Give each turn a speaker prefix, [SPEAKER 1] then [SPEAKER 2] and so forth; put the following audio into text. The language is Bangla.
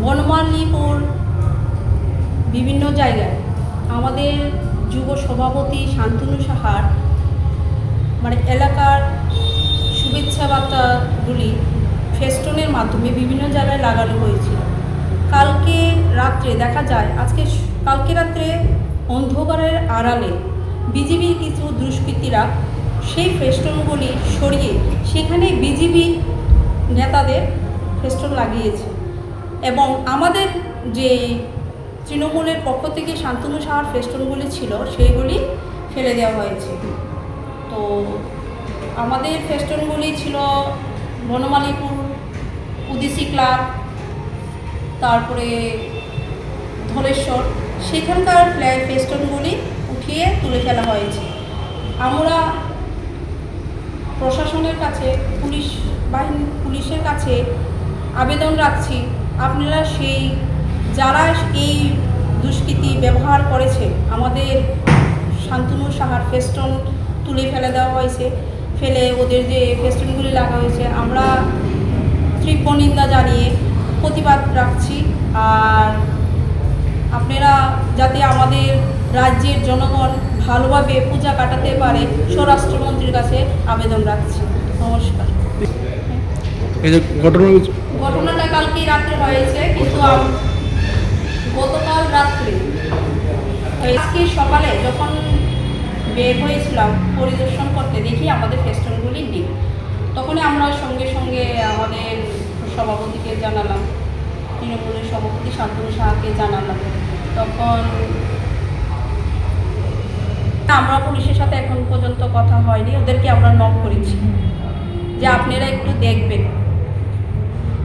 [SPEAKER 1] বনমালীপুর বিভিন্ন জায়গায় আমাদের যুব সভাপতি শান্তনু সাহার এলাকার শুভেচ্ছা বার্তাগুলি ফেস্টনের মাধ্যমে বিভিন্ন জায়গায় লাগানো হয়েছিল। কালকে রাত্রে দেখা যায় কালকে রাত্রে অন্ধকারের আড়ালে বিজেপির কিছু দুষ্কৃতীরা সেই ফেস্টনগুলি সরিয়ে সেখানে বিজেপি নেতাদের ফেস্টন লাগিয়েছে এবং আমাদের যে তৃণমূলের পক্ষ থেকে শান্তনু সাহার ফেস্টনগুলি ছিল সেইগুলি ফেলে দেওয়া হয়েছে। তো আমাদের ফেস্টনগুলি ছিল বনমালীপুর উদিসি ক্লাব, তারপরে ধলেশ্বর, সেখানকার ফেস্টনগুলি উঠিয়ে তুলে ফেলা হয়েছে। আমরা প্রশাসনের কাছে পুলিশের কাছে আবেদন রাখছি, আপনারা যারা এই দুষ্কৃতি ব্যবহার করেছে, আমাদের শান্তনু সাহার ফেস্টন তুলে ফেলে দেওয়া হয়েছে, ফেলে ওদের যে ফেস্টনগুলি লাগা হয়েছে, আমরা তীব্র নিন্দা জানিয়ে প্রতিবাদ রাখছি। আর আপনারা যাতে আমাদের রাজ্যের জনগণ ভালোভাবে পূজা কাটাতে পারে স্বরাষ্ট্রমন্ত্রীর কাছে আবেদন রাখছি। নমস্কার। ঘটনাটা কালকেই রাত্রে হয়েছে, কিন্তু গতকাল রাত্রে আজকে সকালে যখন বের হয়েছিলাম পরিদর্শন করতে, দেখি আমাদের ফেস্টনগুলি নেই। তখনই আমরা সঙ্গে সঙ্গে আমাদের সভাপতিকে জানালাম, তৃণমূলের সভাপতি শান্তনু সাহাকে জানালাম। তখন আমরা পুলিশের সাথে এখন পর্যন্ত কথা হয়নি, ওদেরকে আমরা নক করেছি যে আপনারা একটু দেখবেন।